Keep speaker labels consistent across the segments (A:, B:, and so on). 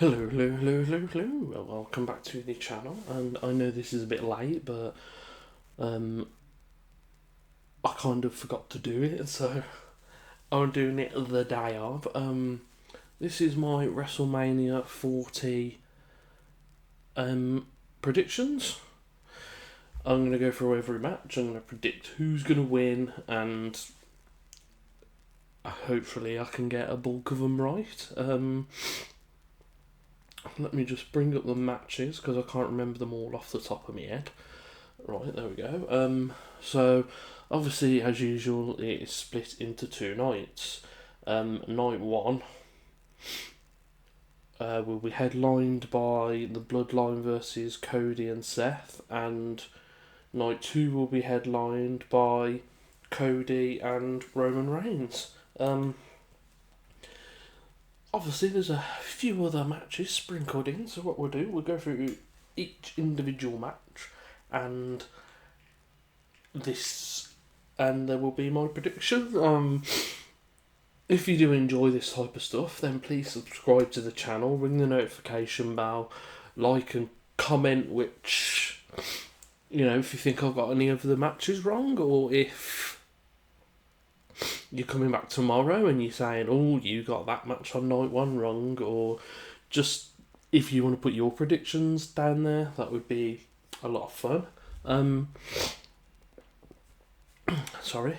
A: Hello. Well, welcome back to the channel. And I know this is a bit late, but um, I kind of forgot to do it, so I'm doing it the day of. This is my Wrestlemania 40 predictions. I'm going to go through every match. I'm going to predict who's going to win, and hopefully I can get a bulk of them right. Let me just bring up the matches because I can't remember them all off the top of my head. Right, there we go. So obviously, as usual, it is split into two nights. Night one will be headlined by the Bloodline versus Cody and Seth, and night two will be headlined by Cody and Roman Reigns. Obviously, there's a few other matches sprinkled in, so what we'll go through each individual match, and there will be my prediction. If you do enjoy this type of stuff, then please subscribe to the channel, ring the notification bell, like and comment which, if you think I've got any of the matches wrong, or if you're coming back tomorrow and you're saying, oh, you got that match on night one wrong, or just if you want to put your predictions down there, that would be a lot of fun. Sorry.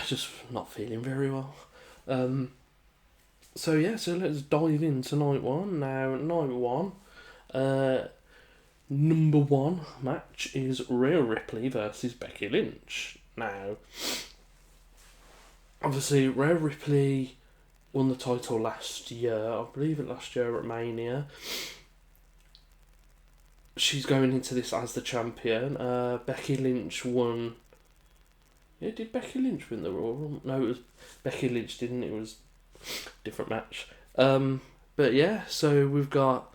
A: Just not feeling very well. So let's dive into night one. Now, night one, number one match is Rhea Ripley versus Becky Lynch. Now, obviously, Rhea Ripley won the title last year. I believe it last year at Mania. She's going into this as the champion. Becky Lynch won. Yeah, did Becky Lynch win the Royal? No, it was Becky Lynch, didn't it? It was a different match. But yeah, so we've got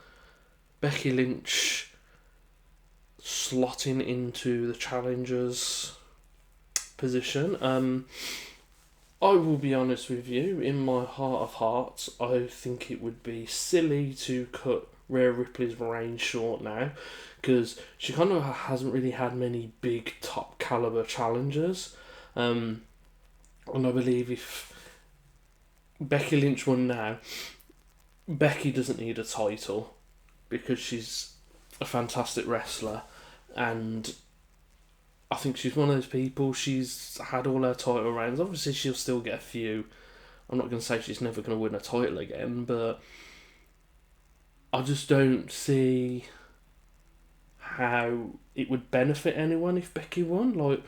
A: Becky Lynch slotting into the challenger's position. I will be honest with you, in my heart of hearts, I think it would be silly to cut Rhea Ripley's reign short now, because she kind of hasn't really had many big top caliber challengers. And I believe if Becky Lynch won now, Becky doesn't need a title because she's a fantastic wrestler, and I think she's one of those people. She's had all her title reigns. Obviously, she'll still get a few. I'm not going to say she's never going to win a title again, but I just don't see how it would benefit anyone if Becky won. Like,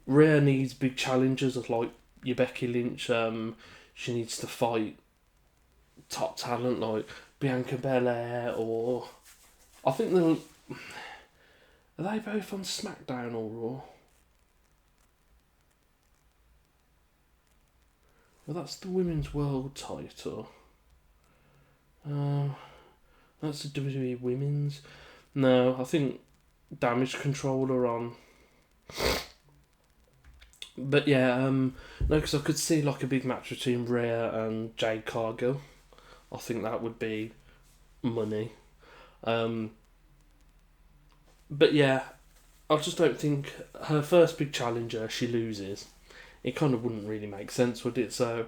A: Rhea needs big challenges of like your Becky Lynch. She needs to fight top talent like Bianca Belair, or I think they'll. Are they both on SmackDown or Raw? Well, that's the Women's World title. That's the WWE Women's. No, I think Damage Control are on. But yeah, no, because I could see like a big match between Rhea and Jade Cargill. I think that would be money. But yeah, I just don't think her first big challenger, she loses. It kind of wouldn't really make sense, would it? So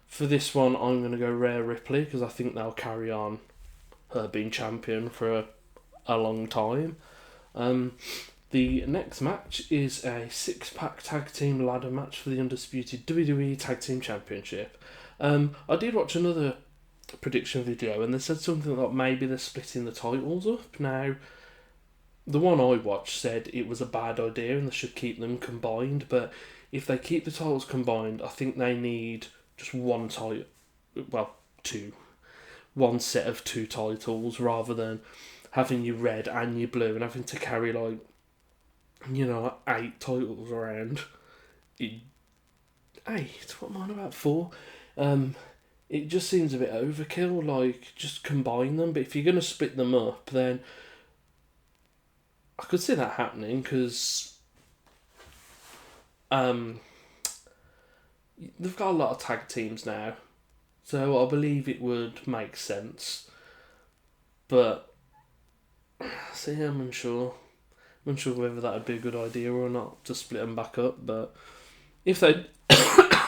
A: for this one, I'm going to go Rhea Ripley because I think they'll carry on her being champion for a long time. The next match is a 6-pack tag team ladder match for the undisputed WWE Tag Team Championship. I did watch another prediction video and they said something like maybe they're splitting the titles up. Now, the one I watched said it was a bad idea and they should keep them combined, but if they keep the titles combined, I think they need just one title, well, two. One set of two titles rather than having your red and your blue and having to carry like 8 titles around. 8? What am I on about? 4? It just seems a bit overkill. Like, just combine them. But if you're gonna split them up, then I could see that happening because they've got a lot of tag teams now, So I believe it would make sense. But, see, I'm unsure. I'm unsure whether that would be a good idea or not to split them back up. But if they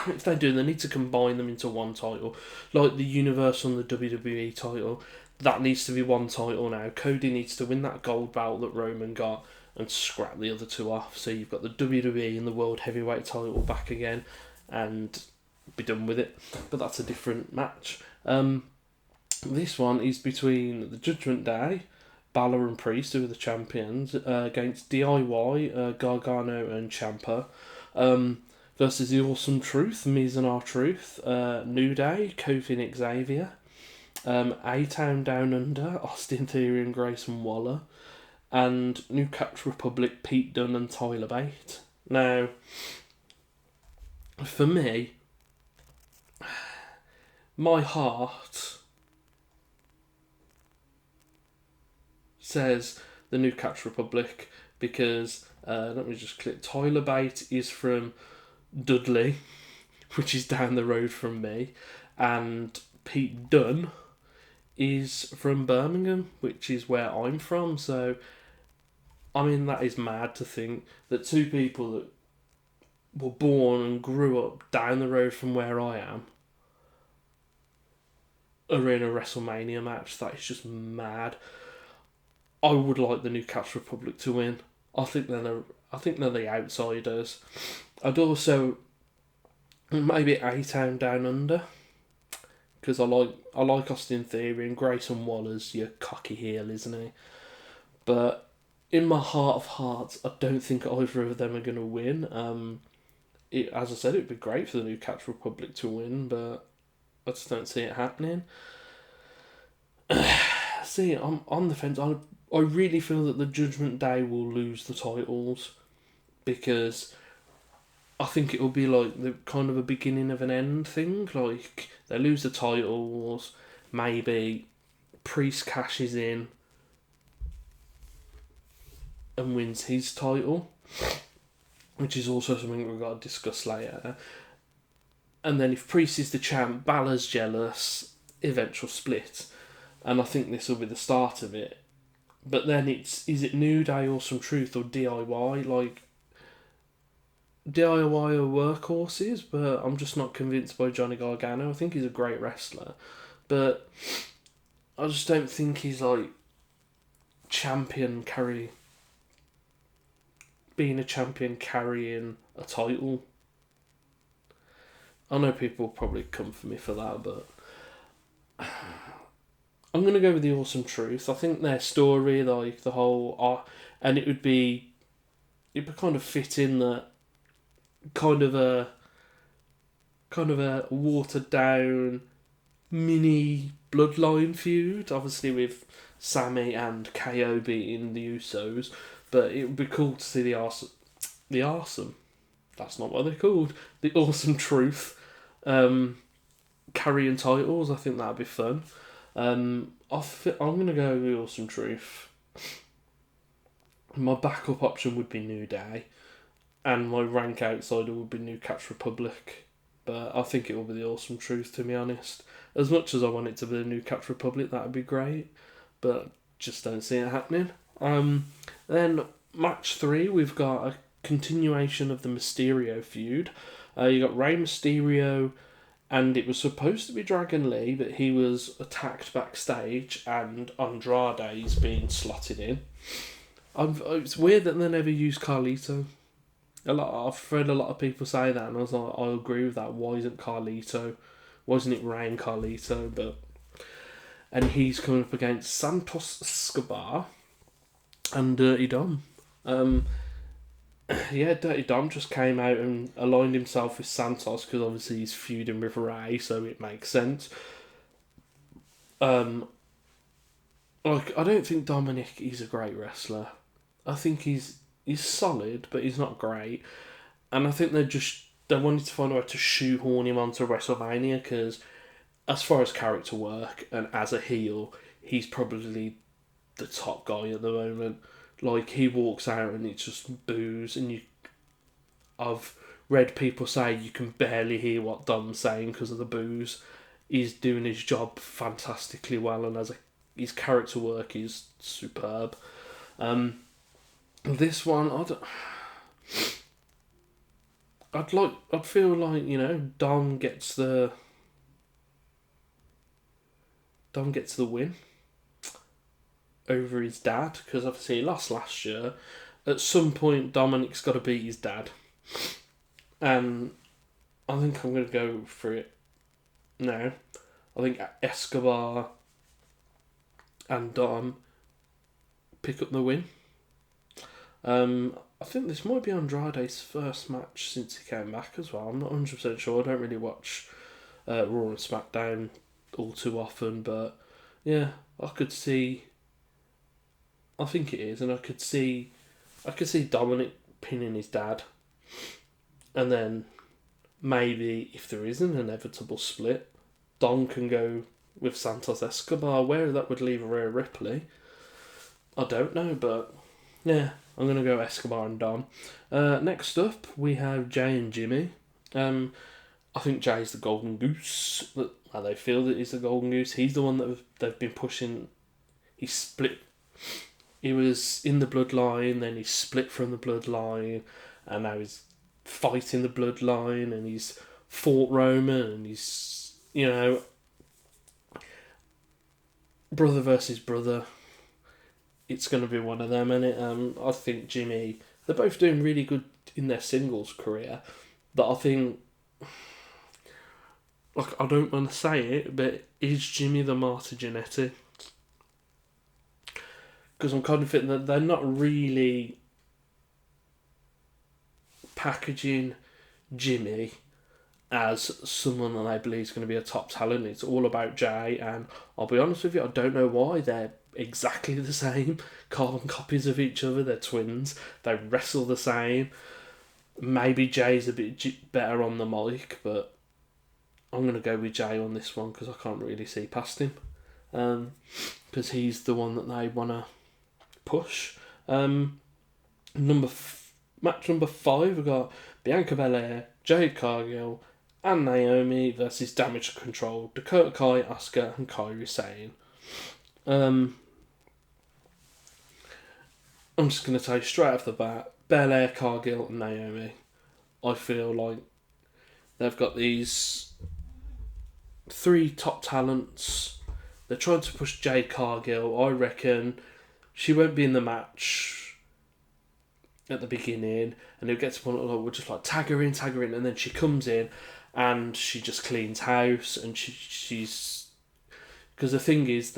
A: if they do, they need to combine them into one title, like the Universal and the WWE title. That needs to be one title now. Cody needs to win that gold belt that Roman got and scrap the other two off. So you've got the WWE and the World Heavyweight title back again, and be done with it. But that's a different match. This one is between the Judgment Day, Balor and Priest, who are the champions, against DIY, Gargano and Ciampa. Versus the Awesome Truth, Miz and R-Truth, New Day, Kofi and Xavier, A-Town Down Under, Austin Theory and Grayson Waller, and New Catch Republic, Pete Dunne and Tyler Bate. Now, for me, my heart says the New Catch Republic because, let me just click, Tyler Bate is from Dudley, which is down the road from me, and Pete Dunne is from Birmingham, which is where I'm from. So, I mean, that is mad to think that two people that were born and grew up down the road from where I am are in a WrestleMania match. That is just mad. I would like the New Catch Republic to win. I think they're the outsiders. I'd also maybe A-Town Down Under because I like Austin Theory and Grayson Waller's your cocky heel, isn't he? But in my heart of hearts, I don't think either of them are going to win. As I said, it'd be great for the New Catch Republic to win, but I just don't see it happening. See, I'm on the fence. I really feel that the Judgment Day will lose the titles because I think it will be like the kind of a beginning of an end thing. Like, they lose the titles, maybe Priest cashes in and wins his title, which is also something we've got to discuss later. And then if Priest is the champ, Balor's jealous, eventual split. And I think this will be the start of it. But then is it New Day, Awesome Truth, or DIY? Like, DIY are workhorses, but I'm just not convinced by Johnny Gargano. I think he's a great wrestler, but I just don't think he's like being a champion carrying a title. I know people will probably come for me for that, but I'm going to go with the Awesome Truth. I think their story, like the whole, and it'd be kind of fitting that kind of a watered down mini bloodline feud, obviously with Sammy and KO beating the Usos, but it would be cool to see the awesome. That's not what they're called. The Awesome Truth carrying titles. I think that'd be fun. I'm gonna go with Awesome Truth. My backup option would be New Day, and my rank outsider would be New Catch Republic. But I think it will be the Awesome Truth, to be honest. As much as I want it to be the New Catch Republic, that would be great, but just don't see it happening. Then match 3, we've got a continuation of the Mysterio feud. You got Rey Mysterio, and it was supposed to be Dragon Lee, but he was attacked backstage, and Andrade is being slotted in. It's weird that they never used Carlito. I've heard a lot of people say that, and I was like, I agree with that. Why isn't Carlito? Why isn't it Rey and Carlito? And he's coming up against Santos Escobar and Dirty Dom. Dirty Dom just came out and aligned himself with Santos because obviously he's feuding with Rey, so it makes sense. I don't think Dominic is a great wrestler. I think he's solid, but he's not great. And I think they wanted to find a way to shoehorn him onto WrestleMania because, as far as character work and as a heel, he's probably the top guy at the moment. Like, he walks out and it's just boos, and I've read people say you can barely hear what Dom's saying because of the boos. he's doing his job fantastically well, and his character work is superb. This one, I'd feel like, Dom gets the win over his dad, because obviously he lost last year. At some point, Dominic's got to beat his dad, and I think I'm going to go for it now. I think Escobar and Dom pick up the win. I think this might be Andrade's first match since he came back as well. I'm not 100% sure. I don't really watch Raw and SmackDown all too often, but yeah, I think it is, and I could see Dominic pinning his dad, and then maybe if there is an inevitable split, Dom can go with Santos Escobar. Where that would leave Rhea Ripley, I don't know, but yeah, I'm going to go Escobar and Dom. Next up, we have Jay and Jimmy. I think Jay's the golden goose. How they feel that he's the golden goose. He's the one that they've been pushing. He split. He was in the bloodline, then he split from the bloodline, and now he's fighting the bloodline, and he's fought Roman, and he's, brother versus brother. It's going to be one of them, and I think Jimmy, they're both doing really good in their singles career, but I think, I don't want to say it, but is Jimmy the Marta Jannetty? Because I'm kind of thinking that they're not really packaging Jimmy as someone that I believe is going to be a top talent. It's all about Jay, and I'll be honest with you, I don't know why. They're exactly the same, carbon copies of each other. They're twins. They wrestle the same. Maybe Jay's a bit better on the mic, but I'm going to go with Jay on this one because I can't really see past him, because he's the one that they want to push. Match number 5, we've got Bianca Belair, Jade Cargill, and Naomi versus Damage Control, Dakota Kai, Asuka, and Kairi Sane. I'm just going to tell you straight off the bat, Belair, Cargill, and Naomi. I feel like they've got these 3 top talents. They're trying to push Jade Cargill. I reckon she won't be in the match at the beginning, and it'll get to the point where we'll just tag her in, and then she comes in and she just cleans house, and she's because the thing is,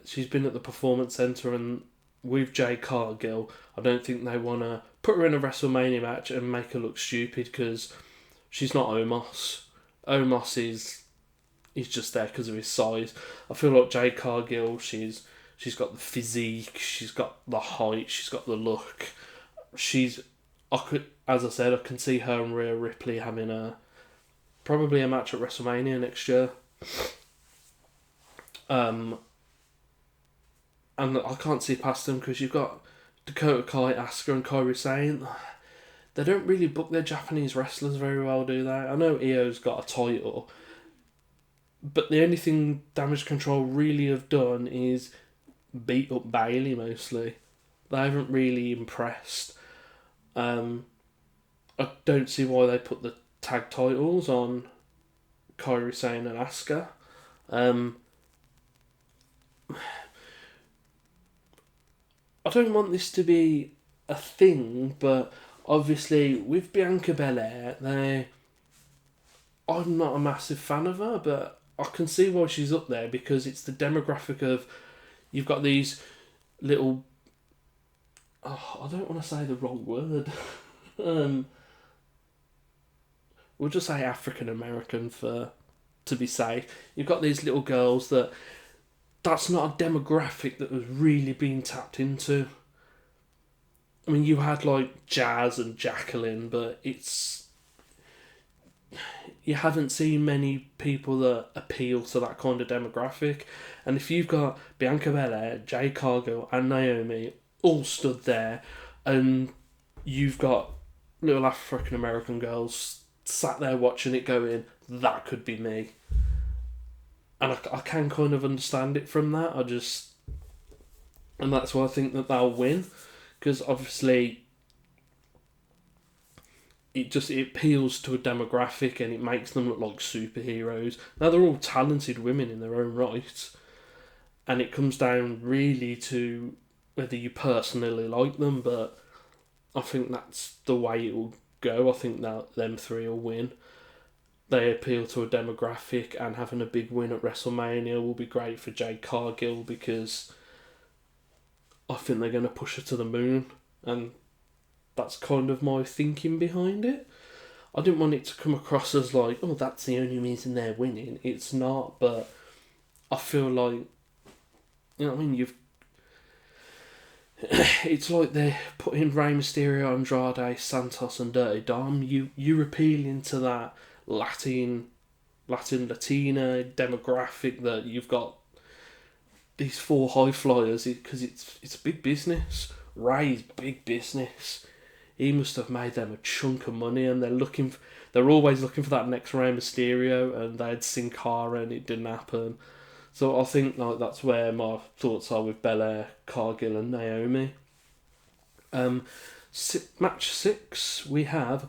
A: she's been at the Performance Centre, and with Jade Cargill, I don't think they want to put her in a WrestleMania match and make her look stupid, because she's not Omos. Omos is just there because of his size. I feel like Jade Cargill, she's got the physique, she's got the height, she's got the look. As I said, I can see her and Rhea Ripley having probably a match at WrestleMania next year. And I can't see past them, because you've got Dakota Kai, Asuka, and Kairi Sane. They don't really book their Japanese wrestlers very well, do they? I know Io's got a title, but the only thing Damage Control really have done is beat up Bayley mostly. They haven't really impressed. I don't see why they put the tag titles on Kairi Sane and Asuka. I don't want this to be a thing, but obviously with Bianca Belair, I'm not a massive fan of her, but I can see why she's up there, because it's the demographic of, you've got these little, I don't want to say the wrong word, we'll just say African American to be safe. You've got these little girls that's not a demographic that was really being tapped into. I mean, you had Jazz and Jacqueline, but you haven't seen many people that appeal to that kind of demographic. And if you've got Bianca Belair, Jade Cargill, and Naomi all stood there, and you've got little African American girls sat there watching it going, that could be me. And I can kind of understand it from that. And that's why I think that they'll win, because obviously it appeals to a demographic and it makes them look like superheroes. Now they're all talented women in their own right, and it comes down really to whether you personally like them. But I think that's the way it will go. I think that them three will win. They appeal to a demographic, and having a big win at WrestleMania will be great for Jade Cargill, because I think they're going to push her to the moon, and that's kind of my thinking behind it. I didn't want it to come across as like, oh, that's the only reason they're winning. It's not, but I feel like, you know what I mean, it's like they're putting Rey Mysterio, Andrade, Santos and Dirty Dom. You're appealing to that Latina demographic, that you've got these four high flyers, because it's big business. Ray's big business. He must have made them a chunk of money, and they're always looking for that next Rey Mysterio, and they had Sin Cara and it didn't happen. So I think like that's where my thoughts are with Belair, Cargill and Naomi. Match 6, we have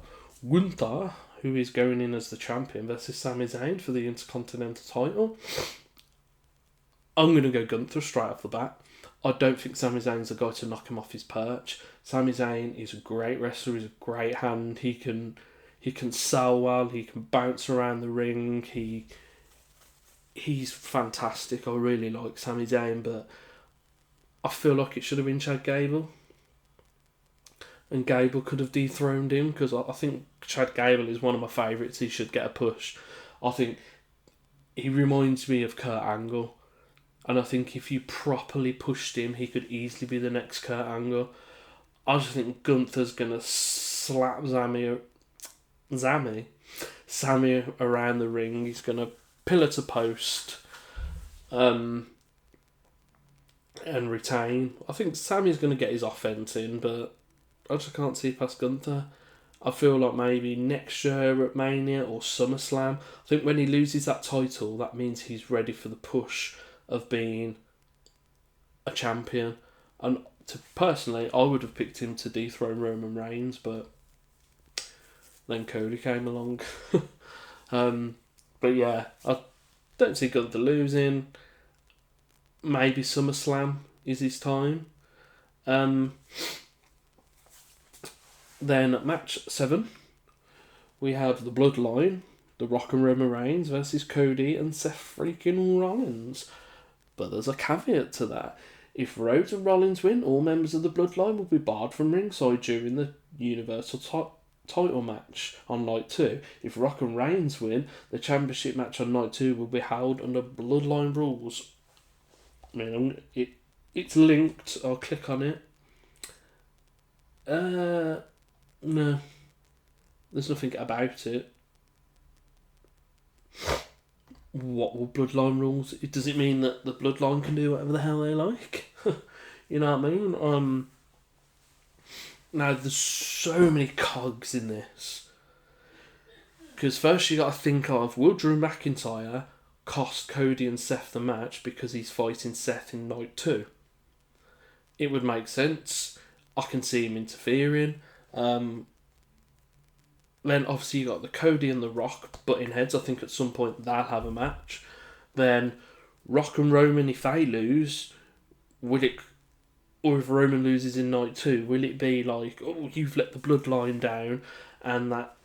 A: Gunther, who is going in as the champion, versus Sami Zayn for the Intercontinental title. I'm going to go Gunther straight off the bat. I don't think Sami Zayn's a guy to knock him off his perch. Sami Zayn is a great wrestler, he's a great hand, he can sell well, he can bounce around the ring, he's fantastic. I really like Sami Zayn, but I feel like it should have been Chad Gable. And Gable could have dethroned him, because I think Chad Gable is one of my favourites. He should get a push. I think he reminds me of Kurt Angle, and I think if you properly pushed him, he could easily be the next Kurt Angle. I just think Gunther's going to slap Sammy around the ring. He's going to pillar to post and retain. I think Sammy's going to get his offense in, but I just can't see past Gunther. I feel like maybe next year at Mania or SummerSlam. I think when he loses that title, that means he's ready for the push of being a champion. And personally, I would have picked him to dethrone Roman Reigns, but then Cody came along. But yeah, I don't see Gunther losing. Maybe SummerSlam is his time. Then at match 7, we have the Bloodline, The Rock and Roman Reigns versus Cody and Seth freaking Rollins. But there's a caveat to that. If Rhodes and Rollins win, all members of the Bloodline will be barred from ringside during the Universal title match on night 2. If Rock and Reigns win, the championship match on night 2 will be held under Bloodline rules. I mean, it's linked. I'll click on it. No. There's nothing about it. What will Bloodline rules? Does it mean that the Bloodline can do whatever the hell they like? You know what I mean? Now, there's so many cogs in this. Because first you got to think of, will Drew McIntyre cost Cody and Seth the match because he's fighting Seth in night 2? It would make sense. I can see him interfering. Then obviously you got the Cody and the Rock butting heads. I think at some point they'll have a match. Then Rock and Roman, if they lose, will it, or if Roman loses in night 2, will it be like, oh, you've let the Bloodline down, and that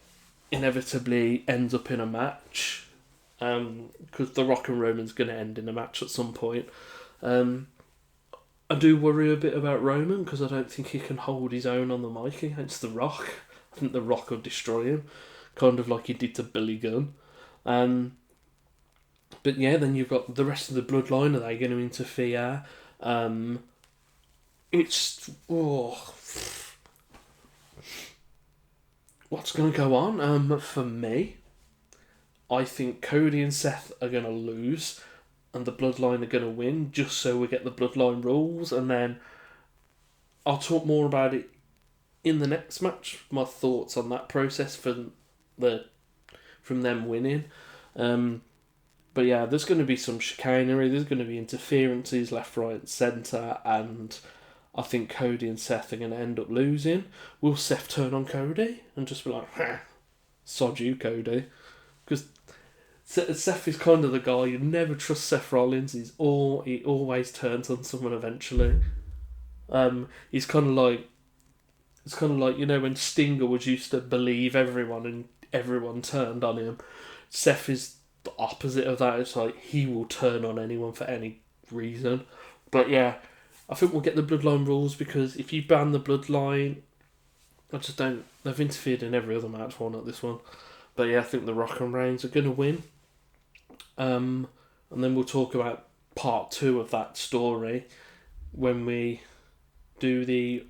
A: inevitably ends up in a match? Because the Rock and Roman's going to end in a match at some point. I do worry a bit about Roman, because I don't think he can hold his own on the mic against the Rock. I think the Rock will destroy him, kind of like he did to Billy Gunn. But yeah, then you've got the rest of the Bloodline. Are they going to interfere? What's going to go on? For me, I think Cody and Seth are going to lose, and the Bloodline are going to win, just so we get the Bloodline rules, and then I'll talk more about it in the next match, my thoughts on that process from them winning. But yeah, there's going to be some chicanery. There's going to be interferences left, right, and centre, and I think Cody and Seth are going to end up losing. Will Seth turn on Cody and just be like, sod you, Cody? Because Seth is kind of the guy you never trust. Seth Rollins. He always turns on someone eventually. He's kind of like, it's kind of like, you know, when Stinger was used to believe everyone and everyone turned on him. Seth is the opposite of that. It's like he will turn on anyone for any reason. But yeah, I think we'll get the Bloodline rules, because if you ban the Bloodline, I just don't. They've interfered in every other match, why not this one? But yeah, I think the Rock and Reigns are going to win. And then we'll talk about part 2 of that story when we do the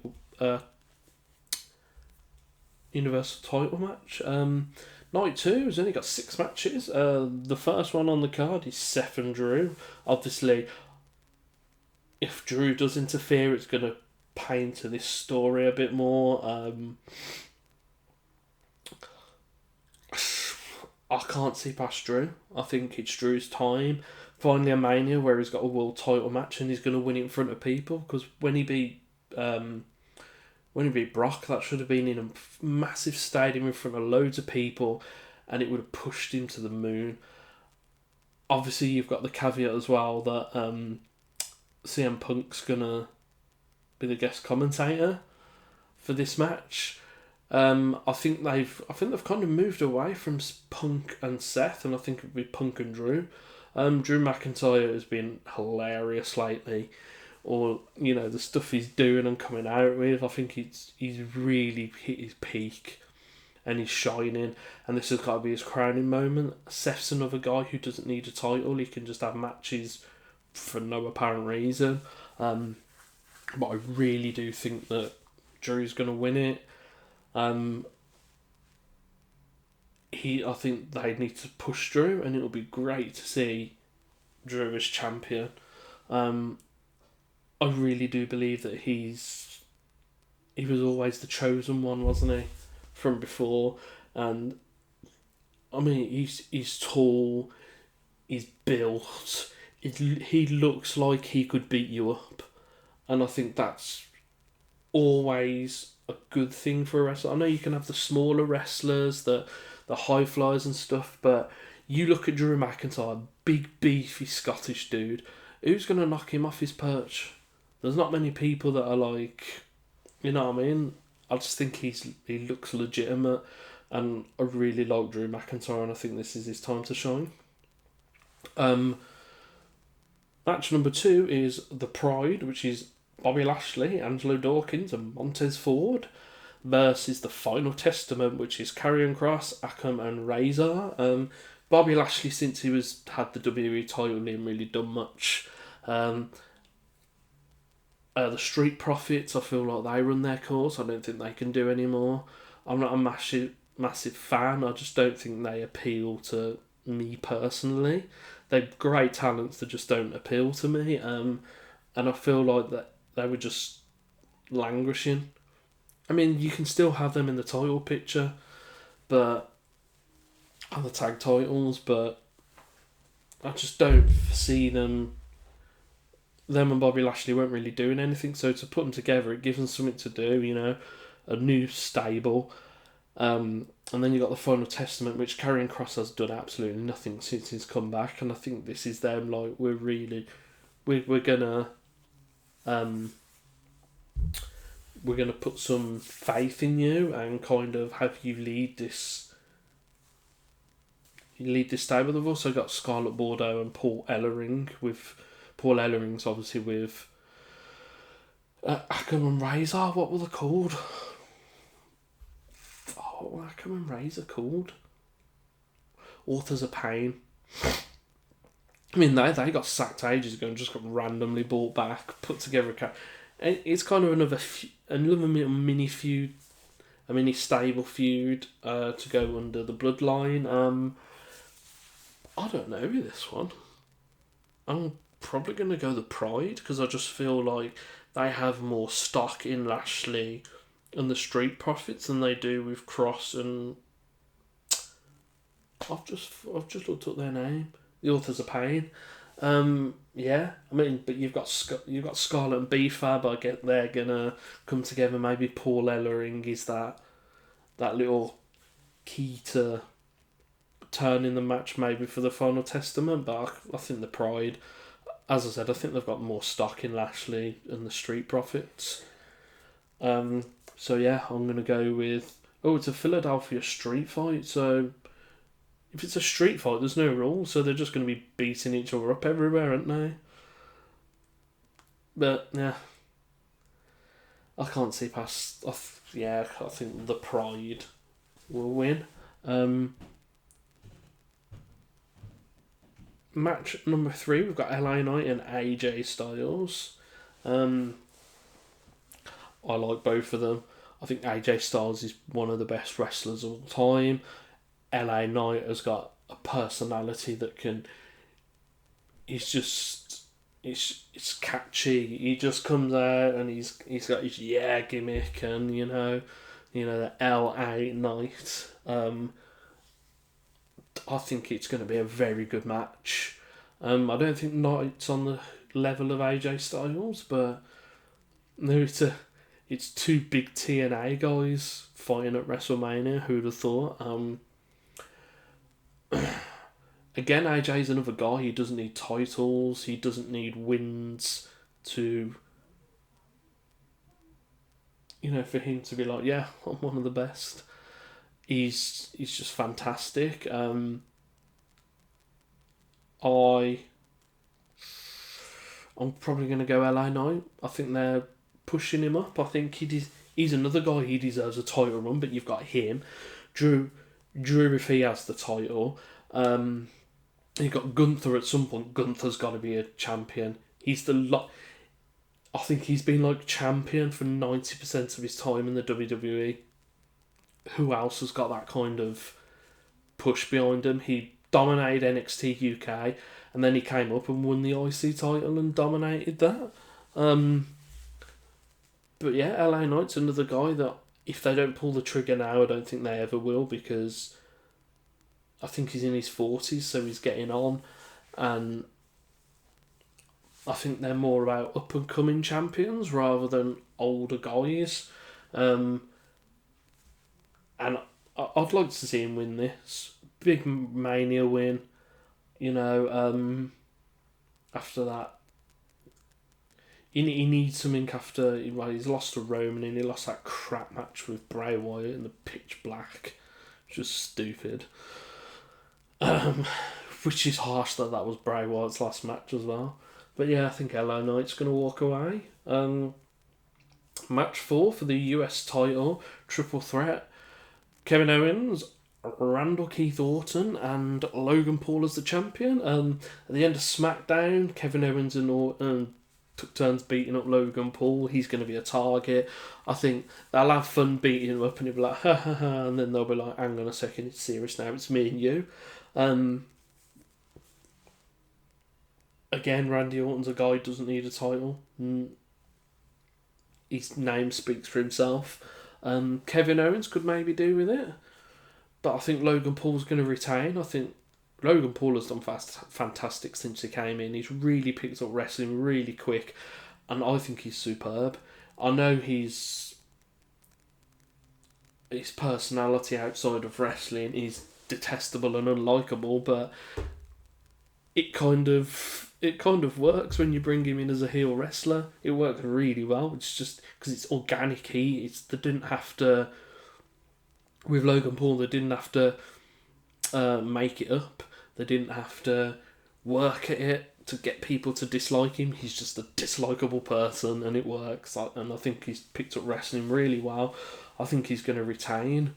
A: Universal title match. Night 2 has only got 6 matches. The first one on the card is Seth and Drew. Obviously, if Drew does interfere, it's going to pay into this story a bit more. I can't see past Drew. I think it's Drew's time. Finally a Mania where he's got a world title match and he's going to win it in front of people, because when he beat Brock, that should have been in a massive stadium in front of loads of people, and it would have pushed him to the moon. Obviously, you've got the caveat as well that CM Punk's gonna be the guest commentator for this match. I think they've kind of moved away from Punk and Seth, and I think it'll be Punk and Drew. Drew McIntyre has been hilarious lately. Or, you know, the stuff he's doing and coming out with, I think he's really hit his peak and he's shining, and this has got to be his crowning moment. Seth's another guy who doesn't need a title. He can just have matches for no apparent reason. But I really do think that Drew's going to win it. I think they need to push Drew, and it'll be great to see Drew as champion. I really do believe that he was always the chosen one, wasn't he, from before? And I mean, he's tall, he's built, he looks like he could beat you up, and I think that's always a good thing for a wrestler. I know you can have the smaller wrestlers, the high flyers and stuff, but you look at Drew McIntyre, big beefy Scottish dude, who's going to knock him off his perch? There's not many people that are like, you know what I mean? I just think he looks legitimate, and I really like Drew McIntyre, and I think this is his time to shine. Match number 2 is The Pride, which is Bobby Lashley, Angelo Dawkins, and Montez Ford, versus The Final Testament, which is Karrion Kross, Akam, and Razor. Bobby Lashley, since he had the WWE title, he hasn't really done much. The Street Profits, I feel like they run their course. I don't think they can do any more. I'm not a massive fan. I just don't think they appeal to me personally. They're great talents that just don't appeal to me. And I feel like that they were just languishing. I mean, you can still have them in the title picture, but on the tag titles, but I just don't see them. Them and Bobby Lashley weren't really doing anything, so to put them together, it gives them something to do, you know, a new stable. And then you got The Final Testament, which Karrion Kross has done absolutely nothing since he's come back, and I think this is them, like, we're gonna put some faith in you and kind of have you lead this stable. They've also got Scarlett Bordeaux and Paul Ellering's obviously with Akam and Razor. What were they called? What were Akam and Razor called? Authors of Pain. I mean, they got sacked ages ago and just got randomly brought back, put together it's kind of another mini feud, a mini stable feud to go under the Bloodline. I don't know this one. I'm probably going to go The Pride, because I just feel like they have more stock in Lashley and the Street Profits than they do with Cross and... I've just looked up their name. The author's a pain. Yeah, I mean, but you've got Scarlett and B-Fab. I get they're gonna come together. Maybe Paul Ellering is that little key to turning the match maybe for the final testament. But I think the Pride, as I said, I think they've got more stock in Lashley and the Street Profits. So yeah, I'm gonna go with. Oh, it's a Philadelphia street fight. So if it's a street fight, there's no rules, so they're just going to be beating each other up everywhere, aren't they? But yeah, I can't see past. I think the Pride will win. Match number 3, we've got LA Knight and AJ Styles. I like both of them. I think AJ Styles is one of the best wrestlers of all time. LA Knight has got a personality that can. He's just. It's catchy. He just comes out and he's got his gimmick and the LA Knight. I think it's going to be a very good match. I don't think Knight's on the level of AJ Styles, but no, it's two big TNA guys fighting at WrestleMania. Who'd have thought? Again, AJ's another guy. He doesn't need titles. He doesn't need wins to, for him to be like, yeah, I'm one of the best. He's just fantastic. I'm probably going to go LA Knight. I think they're pushing him up. I think he's another guy. He deserves a title run, but you've got him. Drew, if he has the title. You got Gunther at some point. Gunther's got to be a champion. I think he's been champion for 90% of his time in the WWE. Who else has got that kind of push behind him? He dominated NXT UK, and then he came up and won the IC title and dominated that. But yeah, LA Knight's another guy that if they don't pull the trigger now, I don't think they ever will, because I think he's in his 40s, so he's getting on, and I think they're more about up and coming champions rather than older guys. And I'd like to see him win this big Mania win. After that, he needs something after. Well, he's lost to Roman and he lost that crap match with Bray Wyatt in the pitch black, just stupid. Which is harsh that was Bray Wyatt's last match as well. But yeah, I think LA Knight's going to walk away. Match 4 for the US title, triple threat. Kevin Owens, Randall Keith Orton, and Logan Paul as the champion. At the end of SmackDown, Kevin Owens and Orton took turns beating up Logan Paul. He's going to be a target. I think they'll have fun beating him up and he'll be like, ha ha ha, and then they'll be like, hang on a second, it's serious now, it's me and you. Again, Randy Orton's a guy who doesn't need a title. His name speaks for himself. Kevin Owens could maybe do with it, but I think Logan Paul's going to retain. I think Logan Paul has done fantastic since he came in. He's really picked up wrestling really quick, and I think he's superb. I know his personality outside of wrestling is detestable and unlikable, but it kind of works when you bring him in as a heel wrestler. It works really well. It's just because it's organic. They didn't have to. With Logan Paul, they didn't have to make it up. They didn't have to work at it to get people to dislike him. He's just a dislikable person, and it works. And I think he's picked up wrestling really well. I think he's going to retain.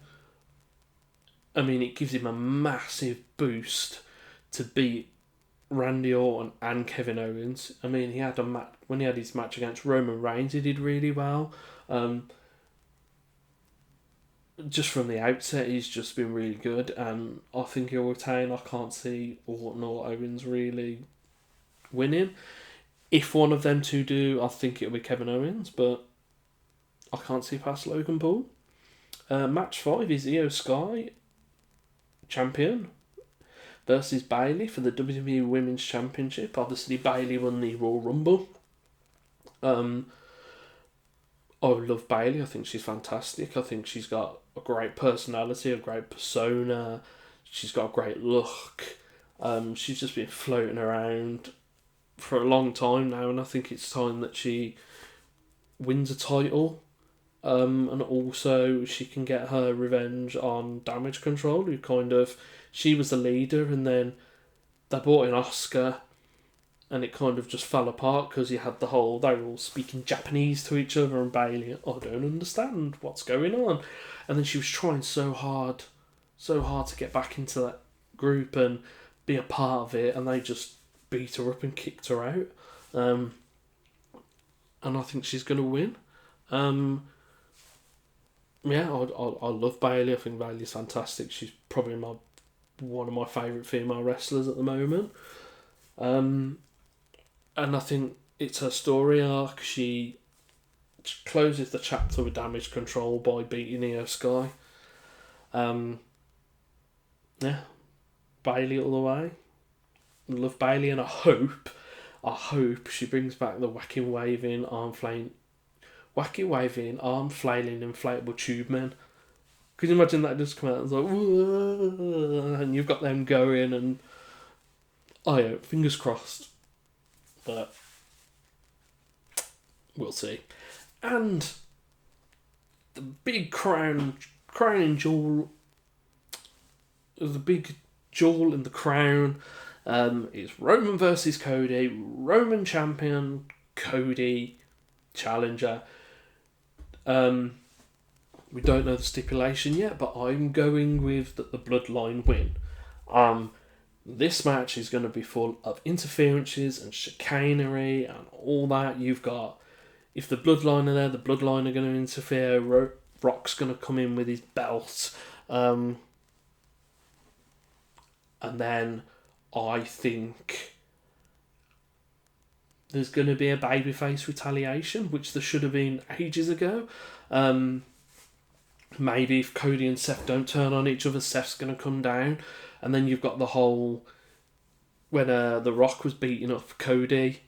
A: I mean, it gives him a massive boost to beat Randy Orton and Kevin Owens. I mean, he had a match when he had his match against Roman Reigns. He did really well. Just from the outset, he's just been really good, and I think he'll retain. I can't see Orton or Owens really winning. If one of them two do, I think it'll be Kevin Owens, but I can't see past Logan Paul. Match 5 is Io Sky, champion, versus Bayley for the WWE Women's Championship. Obviously, Bayley won the Royal Rumble. I love Bayley. I think she's fantastic. I think she's got a great personality, a great persona. She's got a great look. She's just been floating around for a long time now, and I think it's time that she wins a title. And also she can get her revenge on Damage Control, who she was the leader, and then they brought in Asuka, and it kind of just fell apart because you had they were all speaking Japanese to each other, and Bayley, I don't understand what's going on. And then she was trying so hard to get back into that group and be a part of it, and they just beat her up and kicked her out. And I think she's going to win. Yeah, I love Bayley. I think Bayley's fantastic. She's probably one of my favourite female wrestlers at the moment. And I think it's her story arc. She closes the chapter with Damage Control by beating Io Sky. Yeah, Bayley all the way. I love Bayley, and I hope she brings back the wacky waving arm flailing inflatable tube men. Could you imagine that just come out and it's like, whoa, and you've got them going, and fingers crossed, but we'll see. And the big crowning jewel, the big jewel in the crown, is Roman versus Cody. Roman champion, Cody challenger. We don't know the stipulation yet, but I'm going with that the Bloodline win. This match is going to be full of interferences and chicanery and all that. You've got, if the Bloodline are there, the Bloodline are going to interfere. Brock's going to come in with his belt. And then I think there's going to be a babyface retaliation, which there should have been ages ago. Maybe if Cody and Seth don't turn on each other, Seth's going to come down. And then you've got the whole, when The Rock was beating up Cody,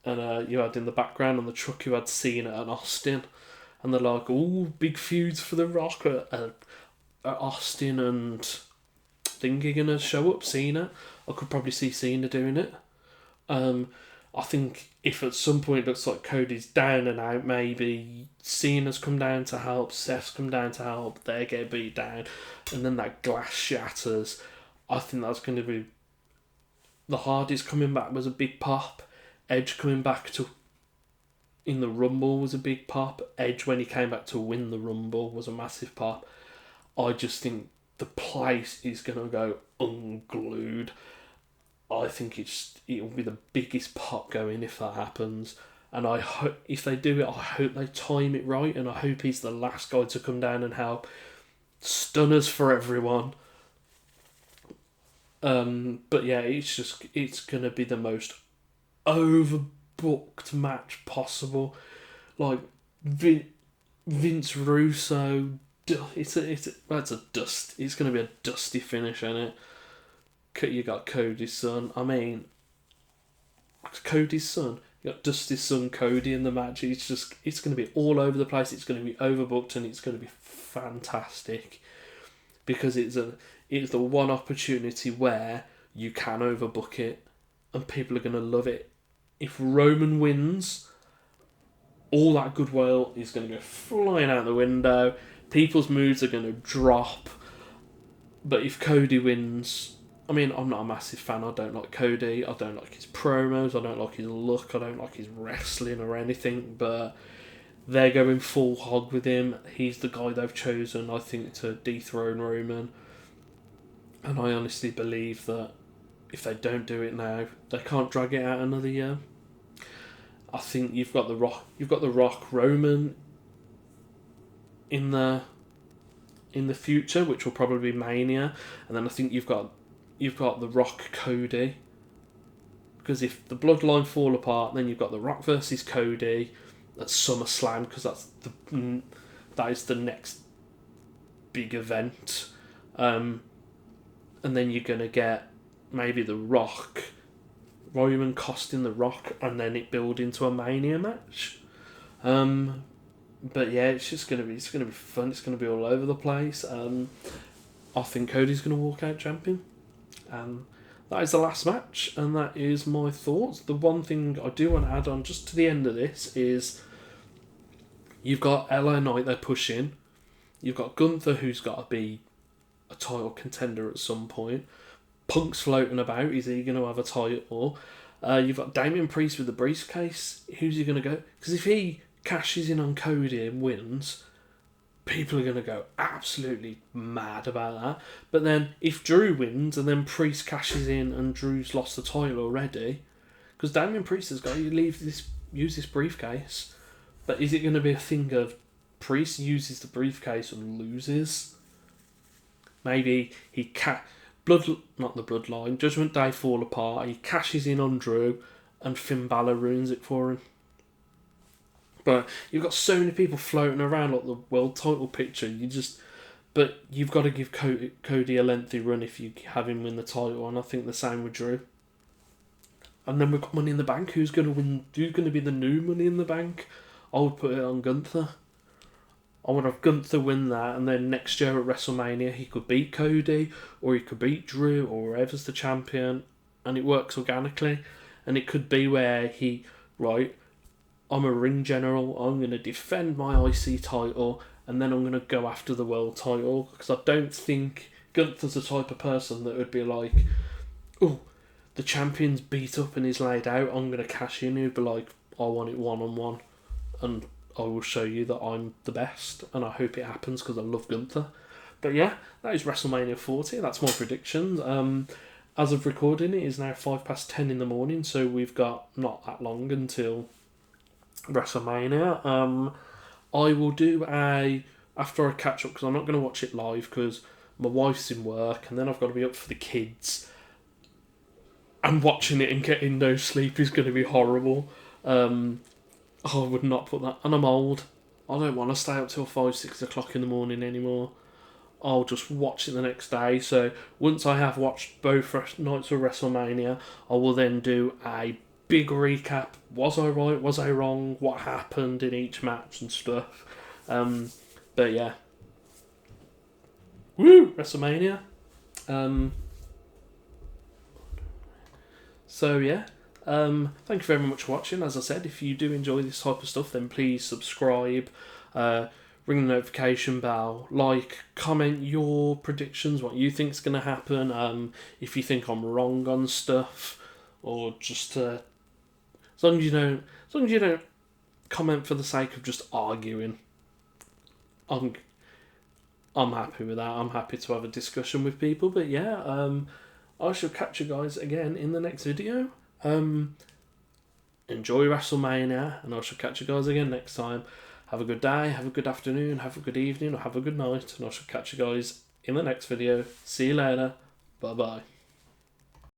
A: and you had in the background on the truck, you had Cena and Austin. And they're like, oh, big feuds for The Rock. Austin and Thingy going to show up, Cena. I could probably see Cena doing it. I think if at some point it looks like Cody's down and out, maybe Cena's come down to help, Seth's come down to help, they get beat down, and then that glass shatters. I think that's going to be... The Hardys coming back was a big pop. Edge coming back to... in the Rumble was a big pop. Edge, when he came back to win the Rumble, was a massive pop. I just think the place is going to go unglued. I think it'll be the biggest pop going if that happens. And I hope, if they do it, I hope they time it right, and I hope he's the last guy to come down and help. Stunners for everyone. But yeah, it's going to be the most overbooked match possible. Like, Vince Russo, it's going to be a dusty finish, isn't it? You got Cody's son. I mean, Cody's son. You got Dusty's son, Cody, in the match. It's going to be all over the place. It's going to be overbooked, and it's going to be fantastic because it's the one opportunity where you can overbook it, and people are going to love it. If Roman wins, all that goodwill is going to go flying out the window. People's moods are going to drop. But if Cody wins... I mean, I'm not a massive fan. I don't like Cody. I don't like his promos. I don't like his look. I don't like his wrestling or anything. But they're going full hog with him. He's the guy they've chosen, I think, to dethrone Roman. And I honestly believe that if they don't do it now, they can't drag it out another year. I think you've got the Rock Roman in the future, which will probably be Mania, and then I think you've got the Rock Cody, because if the Bloodline fall apart, then you've got the Rock versus Cody at SummerSlam, because that is the next big event, and then you're gonna get maybe The Rock, Roman costing The Rock, and then it build into a Mania match. But yeah, it's gonna be fun. It's gonna be all over the place. I think Cody's gonna walk out champion. That is the last match, and that is my thoughts. The one thing I do want to add on just to the end of this is you've got LA Knight they're pushing. You've got Gunther, who's got to be a title contender at some point. Punk's floating about. Is he going to have a title? You've got Damian Priest with the briefcase. Who's he going to go? Because if he cashes in on Cody and wins, people are going to go absolutely mad about that. But then if Drew wins and then Priest cashes in and Drew's lost the title already, because Damian Priest has got to use this briefcase. But is it going to be a thing of Priest uses the briefcase and loses? Maybe he not the bloodline, Judgment Day fall apart, he cashes in on Drew and Finn Balor ruins it for him. But you've got so many people floating around like the world title picture. But you've got to give Cody a lengthy run if you have him win the title, and I think the same with Drew. And then we've got Money in the Bank. Who's going to win? Who's going to be the new Money in the Bank? I would put it on Gunther. I would have Gunther win that, and then next year at WrestleMania he could beat Cody, or he could beat Drew, or whoever's the champion, and it works organically. And it could be where I'm a ring general, I'm going to defend my IC title, and then I'm going to go after the world title, because I don't think Gunther's the type of person that would be like, oh, the champion's beat up and he's laid out, I'm going to cash in. He'd be like, I want it one-on-one, and I will show you that I'm the best, and I hope it happens because I love Gunther. But yeah, that is WrestleMania 40. That's my predictions. As of recording, it is now 10:05 in the morning, so we've got not that long until WrestleMania. I will do after I catch up, because I'm not going to watch it live because my wife's in work, and then I've got to be up for the kids. And watching it and getting no sleep is going to be horrible. I would not put that. And I'm old. I don't want to stay up till 5-6 o'clock in the morning anymore. I'll just watch it the next day. So once I have watched both nights of WrestleMania, I will then do a big recap. Was I right? Was I wrong? What happened in each match and stuff. But yeah. Woo! WrestleMania. So yeah. Thank you very much for watching. As I said, if you do enjoy this type of stuff, then please subscribe, ring the notification bell, comment your predictions, what you think's going to happen, if you think I'm wrong on stuff, or just as long as you don't comment for the sake of just arguing. I'm happy with that. I'm happy to have a discussion with people. But yeah, I shall catch you guys again in the next video. Enjoy WrestleMania, and I shall catch you guys again next time. Have a good day, have a good afternoon, have a good evening, or have a good night, and I shall catch you guys in the next video. See you later. Bye bye.